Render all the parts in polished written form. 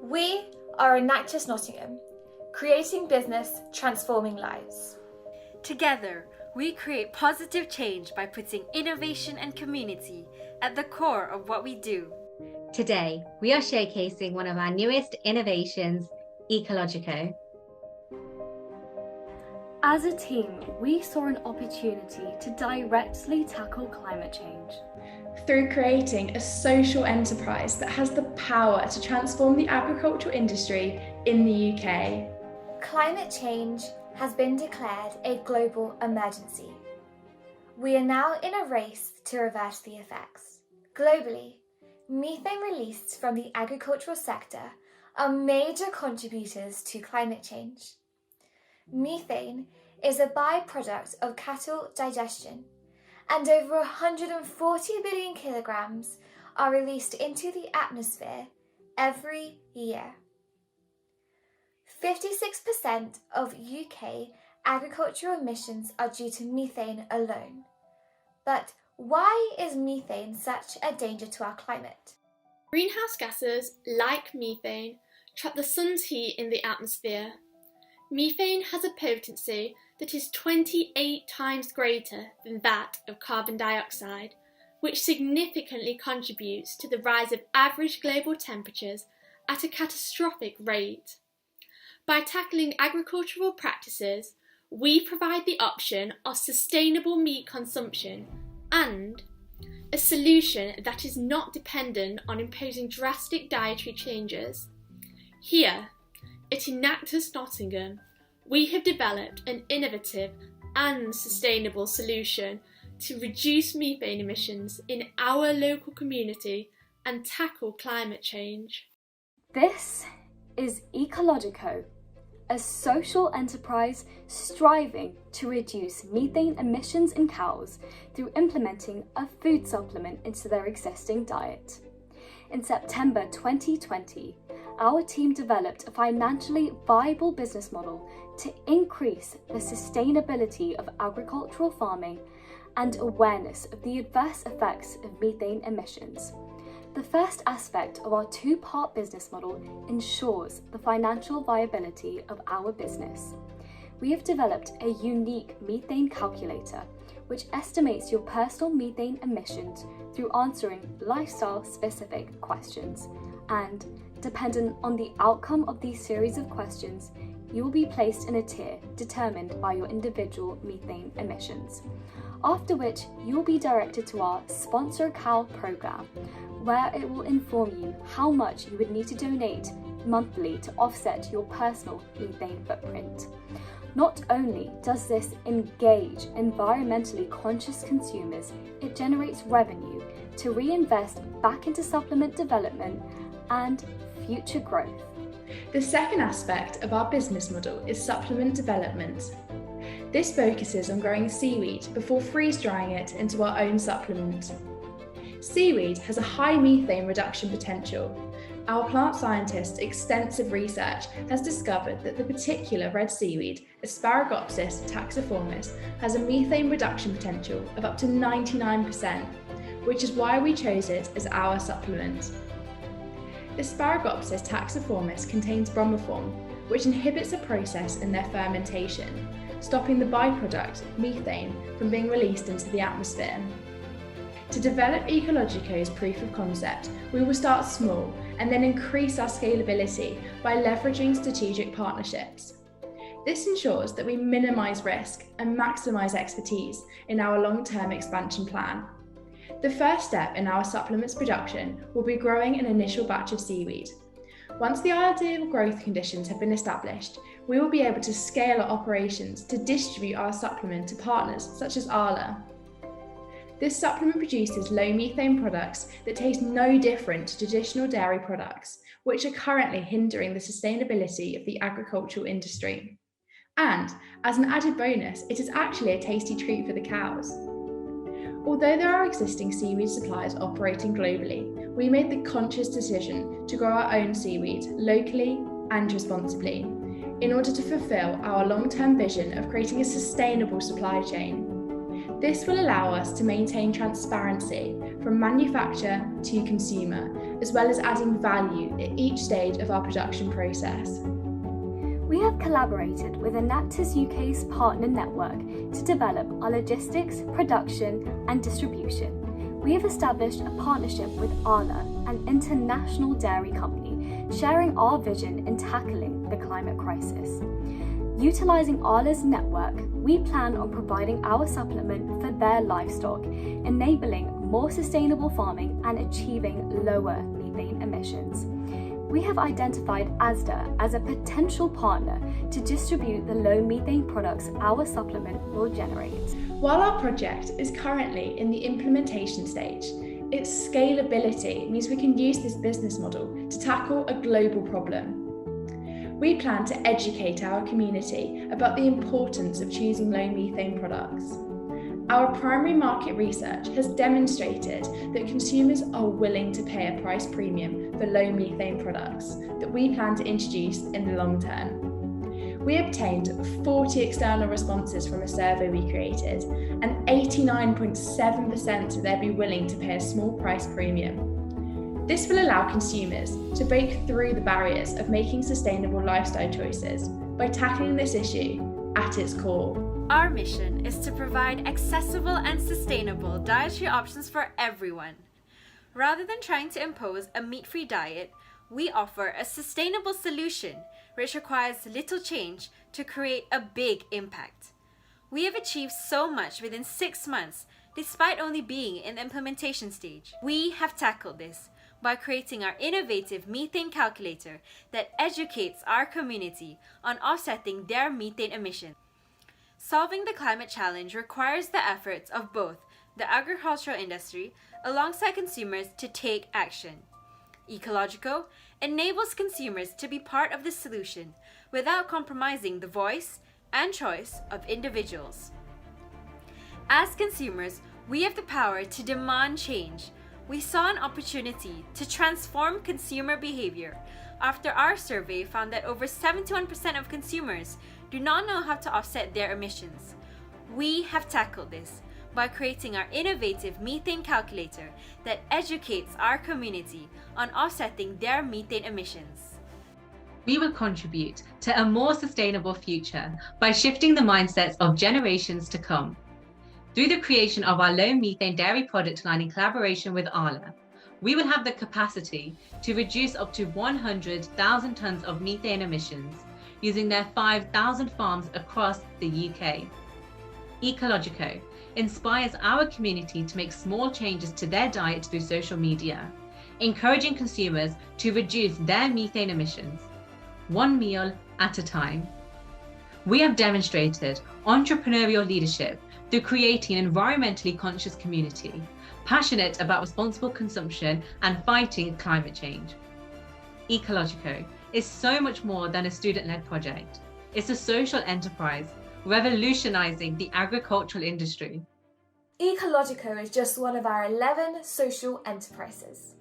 We are Enactus Nottingham, creating business, transforming lives. Together, we create positive change by putting innovation and community at the core of what we do. Today, we are showcasing one of our newest innovations, Ecologico. As a team, we saw an opportunity to directly tackle climate change. Through creating a social enterprise that has the power to transform the agricultural industry in the UK. Climate change has been declared a global emergency. We are now in a race to reverse the effects. Globally, methane released from the agricultural sector are major contributors to climate change. Methane is a byproduct of cattle digestion, and over 140 billion kilograms are released into the atmosphere every year. 56% of UK agricultural emissions are due to methane alone. But why is methane such a danger to our climate? Greenhouse gases, like methane, trap the sun's heat in the atmosphere. Methane has a potency that is 28 times greater than that of carbon dioxide, which significantly contributes to the rise of average global temperatures at a catastrophic rate. By tackling agricultural practices, we provide the option of sustainable meat consumption and a solution that is not dependent on imposing drastic dietary changes. Here, at Enactus Nottingham, we have developed an innovative and sustainable solution to reduce methane emissions in our local community and tackle climate change. This is Ecologico, a social enterprise striving to reduce methane emissions in cows through implementing a food supplement into their existing diet. In September 2020, our team developed a financially viable business model to increase the sustainability of agricultural farming and awareness of the adverse effects of methane emissions. The first aspect of our two-part business model ensures the financial viability of our business. We have developed a unique methane calculator which estimates your personal methane emissions through answering lifestyle-specific questions, and dependent on the outcome of these series of questions, you will be placed in a tier determined by your individual methane emissions, after which you will be directed to our Sponsor a Cow program, where it will inform you how much you would need to donate monthly to offset your personal methane footprint. Not only does this engage environmentally conscious consumers, it generates revenue to reinvest back into supplement development and future growth. The second aspect of our business model is supplement development. This focuses on growing seaweed before freeze-drying it into our own supplement. Seaweed has a high methane reduction potential. Our plant scientists' extensive research has discovered that the particular red seaweed, Asparaginopsis taxiformis, has a methane reduction potential of up to 99%, which is why we chose it as our supplement. Asparaginopsis taxiformis contains bromoform, which inhibits a process in their fermentation, stopping the byproduct, methane, from being released into the atmosphere. To develop Ecologico's proof of concept, we will start small and then increase our scalability by leveraging strategic partnerships. This ensures that we minimise risk and maximise expertise in our long-term expansion plan. The first step in our supplements production will be growing an initial batch of seaweed. Once the ideal growth conditions have been established, we will be able to scale our operations to distribute our supplement to partners such as Arla. This supplement produces low methane products that taste no different to traditional dairy products, which are currently hindering the sustainability of the agricultural industry. And, as an added bonus, it is actually a tasty treat for the cows. Although there are existing seaweed suppliers operating globally, we made the conscious decision to grow our own seaweed locally and responsibly, in order to fulfill our long-term vision of creating a sustainable supply chain. This will allow us to maintain transparency from manufacturer to consumer, as well as adding value at each stage of our production process. We have collaborated with Enactus UK's partner network to develop our logistics, production and distribution. We have established a partnership with Arla, an international dairy company, sharing our vision in tackling the climate crisis. Utilising Arla's network, we plan on providing our supplement for their livestock, enabling more sustainable farming and achieving lower methane emissions. We have identified Asda as a potential partner to distribute the low methane products our supplement will generate. While our project is currently in the implementation stage, its scalability means we can use this business model to tackle a global problem. We plan to educate our community about the importance of choosing low methane products. Our primary market research has demonstrated that consumers are willing to pay a price premium for low methane products that we plan to introduce in the long term. We obtained 40 external responses from a survey we created, and 89.7% said they'd be willing to pay a small price premium. This will allow consumers to break through the barriers of making sustainable lifestyle choices by tackling this issue at its core. Our mission is to provide accessible and sustainable dietary options for everyone. Rather than trying to impose a meat-free diet, we offer a sustainable solution which requires little change to create a big impact. We have achieved so much within 6 months despite only being in the implementation stage. We have tackled this by creating our innovative methane calculator that educates our community on offsetting their methane emissions. Solving the climate challenge requires the efforts of both the agricultural industry alongside consumers to take action. Ecologico enables consumers to be part of the solution without compromising the voice and choice of individuals. As consumers, we have the power to demand change. We saw an opportunity to transform consumer behavior after our survey found that over 71% of consumers do not know how to offset their emissions. We have tackled this by creating our innovative methane calculator that educates our community on offsetting their methane emissions. We will contribute to a more sustainable future by shifting the mindsets of generations to come. Through the creation of our low methane dairy product line in collaboration with Arla, we will have the capacity to reduce up to 100,000 tonnes of methane emissions using their 5,000 farms across the UK. Ecologico inspires our community to make small changes to their diet through social media, encouraging consumers to reduce their methane emissions, one meal at a time. We have demonstrated entrepreneurial leadership through creating an environmentally conscious community, passionate about responsible consumption and fighting climate change. Ecologico is so much more than a student-led project. It's a social enterprise, revolutionising the agricultural industry. Ecologico is just one of our 11 social enterprises.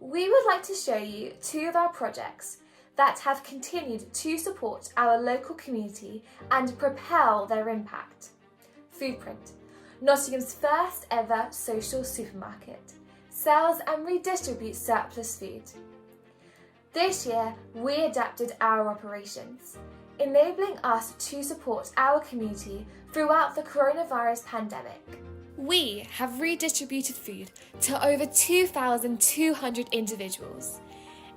We would like to show you 2 of our projects that have continued to support our local community and propel their impact. Foodprint, Nottingham's first ever social supermarket, sells and redistributes surplus food. This year, we adapted our operations, enabling us to support our community throughout the coronavirus pandemic. We have redistributed food to over 2,200 individuals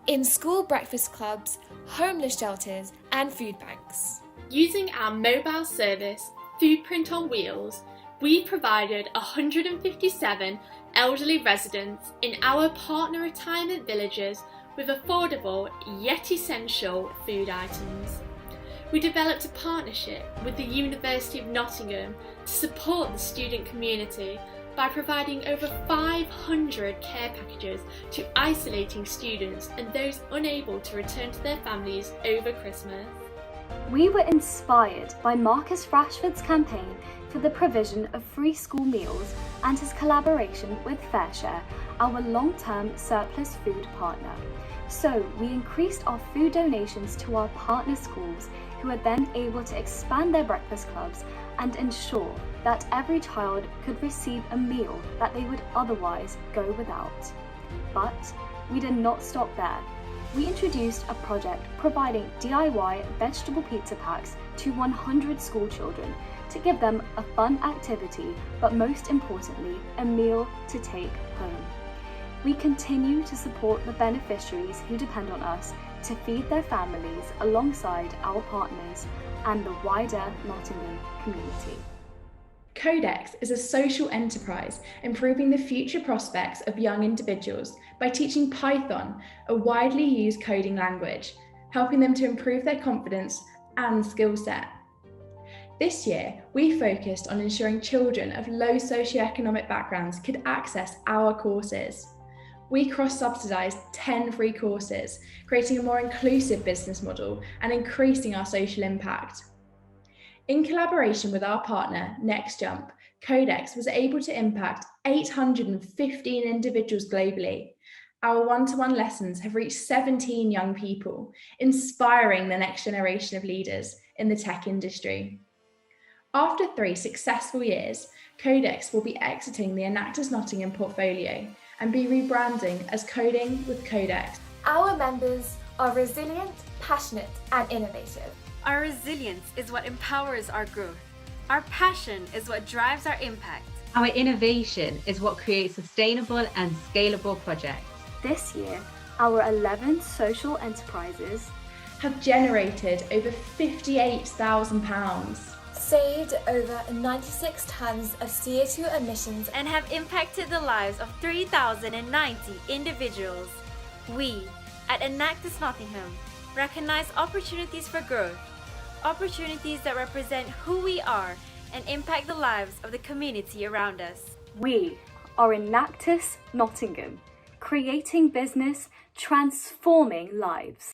in school breakfast clubs, homeless shelters and food banks. Using our mobile service, Foodprint on Wheels, we provided 157 elderly residents in our partner retirement villages with affordable yet essential food items. We developed a partnership with the University of Nottingham to support the student community by providing over 500 care packages to isolating students and those unable to return to their families over Christmas. We were inspired by Marcus Rashford's campaign for the provision of free school meals and his collaboration with FareShare, our long-term surplus food partner. So we increased our food donations to our partner schools, who are then able to expand their breakfast clubs and ensure that every child could receive a meal that they would otherwise go without. But we did not stop there. We introduced a project providing DIY vegetable pizza packs to 100 school children to give them a fun activity, but most importantly, a meal to take home. We continue to support the beneficiaries who depend on us to feed their families alongside our partners and the wider Nottingham community. Codex is a social enterprise improving the future prospects of young individuals by teaching Python, a widely used coding language, helping them to improve their confidence and skill set. This year, we focused on ensuring children of low socioeconomic backgrounds could access our courses. We cross-subsidised 10 free courses, creating a more inclusive business model and increasing our social impact. In collaboration with our partner, NextJump, Codex was able to impact 815 individuals globally. Our one-to-one lessons have reached 17 young people, inspiring the next generation of leaders in the tech industry. After 3 successful years, Codex will be exiting the Enactus Nottingham portfolio and be rebranding as Coding with Codex. Our members are resilient, passionate, and innovative. Our resilience is what empowers our growth. Our passion is what drives our impact. Our innovation is what creates sustainable and scalable projects. This year, our 11 social enterprises have generated over £58,000. Saved over 96 tons of CO2 emissions And have impacted the lives of 3,090 individuals. We, at Enactus Nottingham, recognize opportunities for growth, opportunities that represent who we are and impact the lives of the community around us. We are Enactus Nottingham, creating business, transforming lives.